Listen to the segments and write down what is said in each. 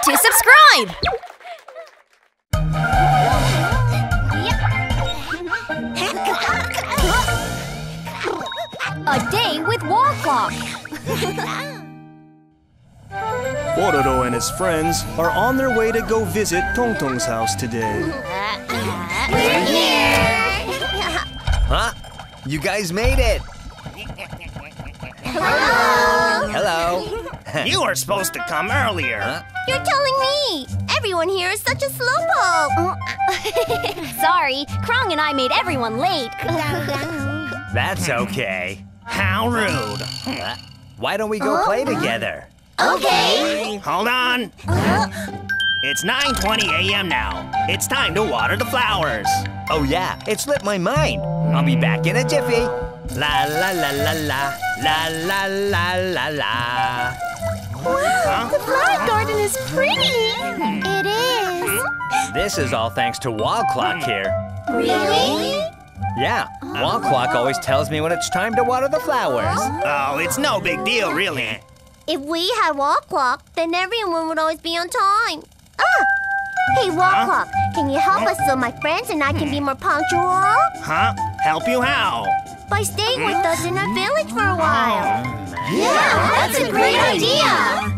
to subscribe! A day with Wall Clock. Pororo and his friends are on their way to go visit Tongtong's house today. We're here! Huh? You guys made it! Hello! Hello! You were supposed to come earlier. Huh? You're telling me! Everyone here is such a slowpoke! Sorry, Krong and I made everyone late. That's okay. How rude. Why don't we go play together? Okay! Hold on. It's 9:20 a.m. now. It's time to water the flowers. Oh yeah, it slipped my mind. I'll be back in a jiffy. La la la la la, la la la la la. Wow, the flower garden is pretty! It is! This is all thanks to Wall Clock here. Really? Yeah, Wall Clock always tells me when it's time to water the flowers. Oh, it's no big deal, really. If we had Wall Clock, then everyone would always be on time. Ah! Hey, Wall Clock, can you help us so my friends and I can be more punctual? Huh? Help you how? By staying with us in our village for a while. Yeah, that's a great idea!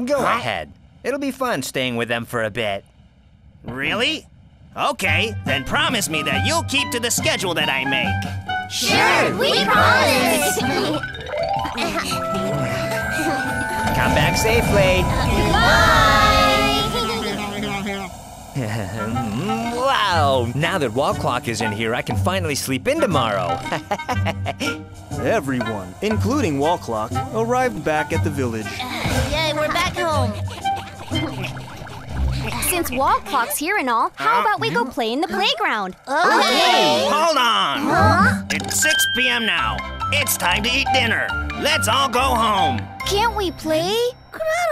Go ahead. It'll be fun staying with them for a bit. Really? Okay, then promise me that you'll keep to the schedule that I make. Sure, we promise! Come back safely. Bye! Wow! Now that Wall Clock is in here, I can finally sleep in tomorrow. Everyone, including Wall Clock, arrived back at the village. Yay, we're back home. Since Wall Clock's here and all, how about we go play in the playground? Okay! Hold on. Huh? It's 6 p.m. now. It's time to eat dinner. Let's all go home. Can't we play?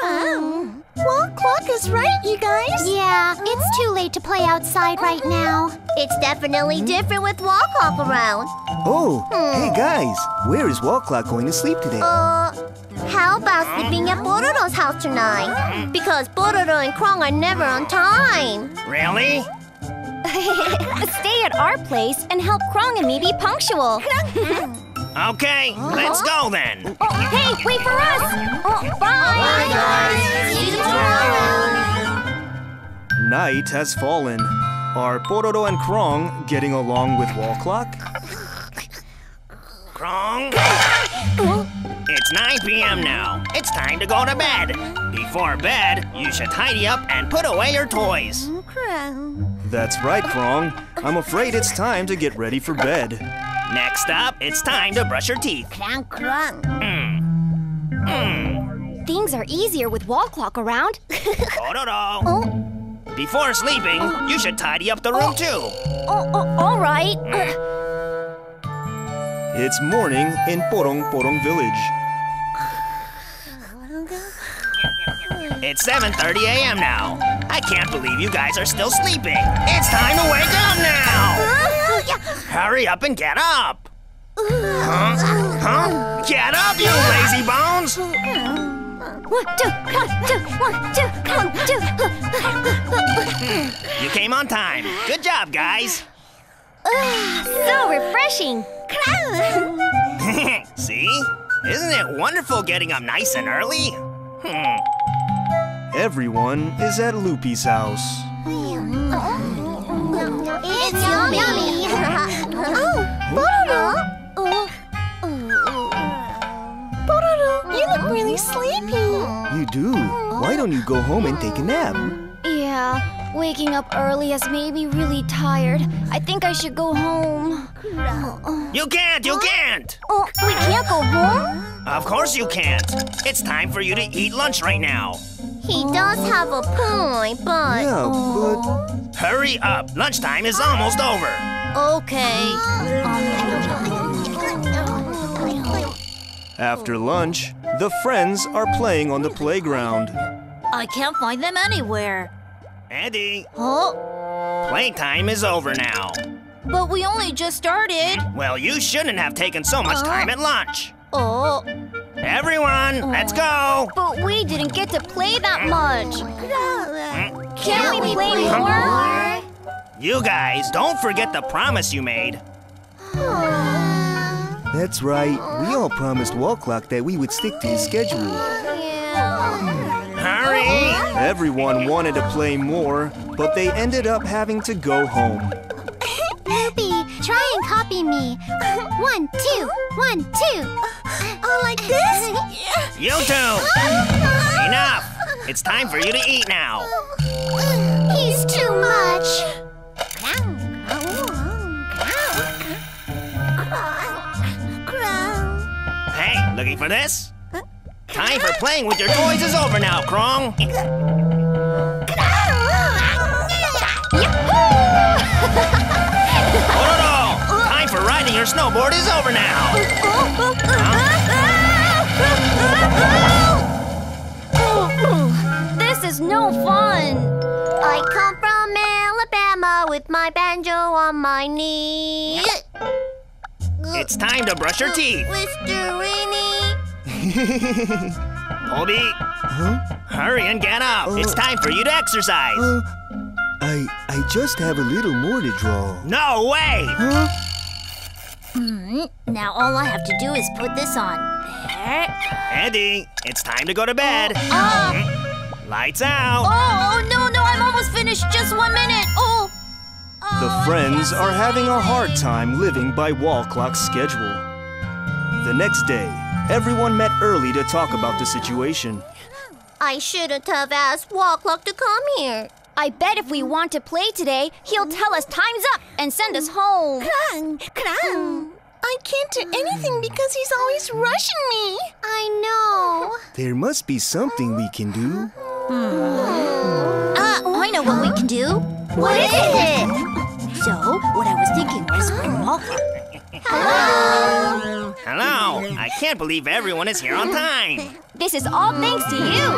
Wall Clock is right, you guys. Yeah, it's too late to play outside right now. It's definitely different with Wall Clock around. Oh, hey guys, where is Wall Clock going to sleep today? How about sleeping at Pororo's house tonight? Because Pororo and Krong are never on time. Really? Stay at our place and help Krong and me be punctual. Okay, let's go then. Oh, hey, wait for us! Oh, bye! Bye, guys. See you tomorrow. Night has fallen. Are Pororo and Krong getting along with Wall Clock? Krong? It's 9 p.m. now. It's time to go to bed. Before bed, you should tidy up and put away your toys. That's right, Krong. I'm afraid it's time to get ready for bed. Next up, it's time to brush your teeth. Krong, Krong. Things are easier with Wall Clock around. Pororo. Before sleeping, you should tidy up the room too. All right. It's morning in Porong Porong village. It's 7:30 a.m. now. I can't believe you guys are still sleeping. It's time to wake up now. Hurry up and get up. Huh? Get up, you lazy bones. 1, 2, 1, 2, 1, 2, 1, 2. You came on time. Good job, guys. So refreshing. See? Isn't it wonderful getting up nice and early? Everyone is at Loopy's house. It's yummy. Pororo. Pororo, you look really sleepy. You do? Why don't you go home and take a nap? Yeah, waking up early has made me really tired. I think I should go home. You can't! You can't! Oh, we can't go home? Of course you can't. It's time for you to eat lunch right now. He does have a point, but... Yeah, but... Hurry up. Lunchtime is almost over. Okay. After lunch, the friends are playing on the playground. I can't find them anywhere. Andy, Oh, playtime is over now. But we only just started. Well, you shouldn't have taken so much time at lunch. oh. Everyone, let's go! But we didn't get to play that much. Can we play more? You guys, don't forget the promise you made. That's right. We all promised Wall Clock that we would stick to his schedule. Hurry! Everyone wanted to play more, but they ended up having to go home. Ruby, try and copy me. 1, 2, 1, 2. Oh, like this? You two! Enough! It's time for you to eat now. He's too much. Hey, looking for this? Time for playing with your toys is over now, Krong. Pororo! Time for riding your snowboard is over now. This is no fun. I come from Alabama with my banjo on my knee. It's time to brush your teeth. Listerine. Colby, hurry and get up. It's time for you to exercise. I just have a little more to draw. No way! Now all I have to do is put this on. There. Andy, it's time to go to bed. Lights out. Oh, no, I'm almost finished. Just 1 minute. Oh. The friends are having a hard time living by Wall Clock's schedule. The next day, everyone met early to talk about the situation. I shouldn't have asked Wall Clock to come here. I bet if we want to play today, he'll tell us time's up and send us home. I can't do anything because he's always rushing me. I know. There must be something we can do. I know what we can do. What is it? So, what I was thinking was we're all... Hello. I can't believe everyone is here on time. This is all thanks to you.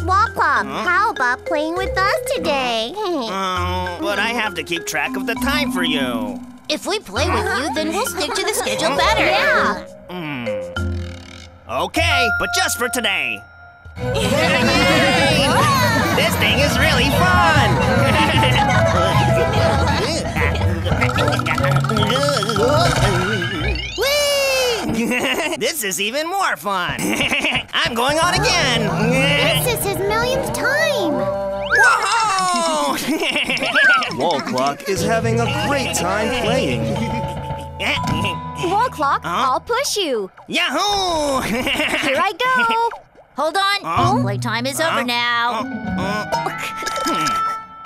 Wall Clock, how about playing with us today? But I have to keep track of the time for you. If we play with you, then we'll stick to the schedule better. Yeah. Okay, but just for today. This thing is really fun! This is even more fun! I'm going on again! This is his millionth time. Whoa! Wall Clock is having a great time playing. Wall Clock, I'll push you. Yahoo! Here I go. Hold on. Playtime is over now.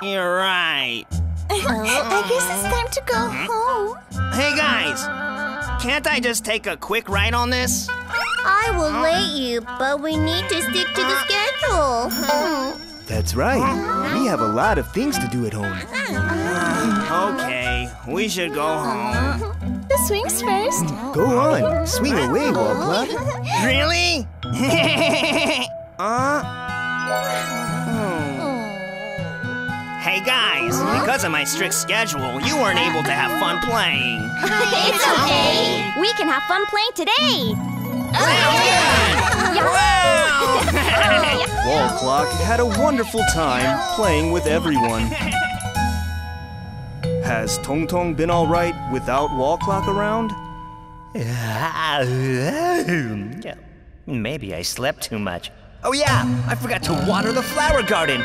You're right. I guess it's time to go home. Hey guys, can't I just take a quick ride on this? I will let you, but we need to stick to the schedule. That's right. We have a lot of things to do at home. Okay, we should go home. The swings first. Go on. Swing away, Wall Clock. Really? Hey guys, because of my strict schedule, you weren't able to have fun playing. It's okay. We can have fun playing today. Wall Clock had a wonderful time playing with everyone. Has Tong Tong been all right without Wall Clock around? Maybe I slept too much. Oh yeah, I forgot to water the flower garden.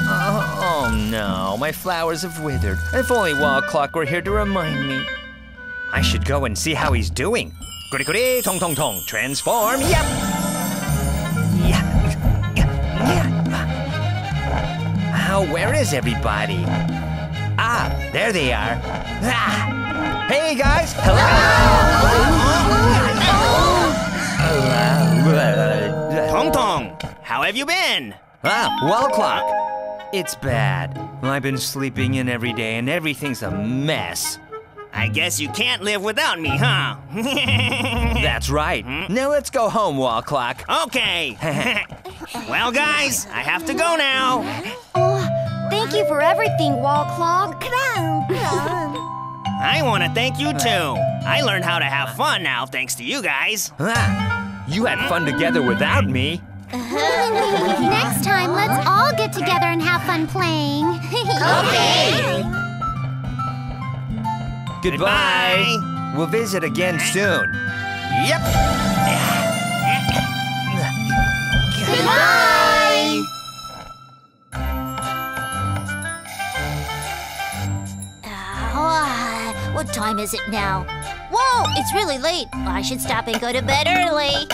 Oh no, my flowers have withered. If only Wall Clock were here to remind me. I should go and see how he's doing. Goody, Tong Tong Tong, transform, yep! Where is everybody? Ah, there they are. Ah. Hey guys, hello! Tong Tong, how have you been? Wall Clock. It's bad. I've been sleeping in every day and everything's a mess. I guess you can't live without me, huh? That's right. Now let's go home, Wall Clock. Okay. Well, guys, I have to go now. Thank you for everything, Wall Clock. I want to thank you too. I learned how to have fun now thanks to you guys. You had fun together without me. Next time, let's all get together and have fun playing. Okay. Goodbye. We'll visit again soon. Yep. Goodbye. What time is it now? Whoa, it's really late. I should stop and go to bed early.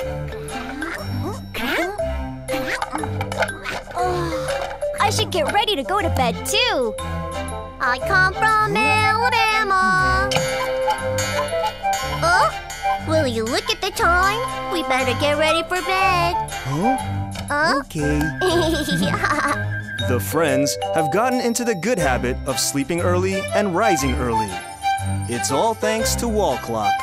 I should get ready to go to bed too. I come from Alabama. Oh, will you look at the time? We better get ready for bed. Okay. The friends have gotten into the good habit of sleeping early and rising early. It's all thanks to Wall Clock.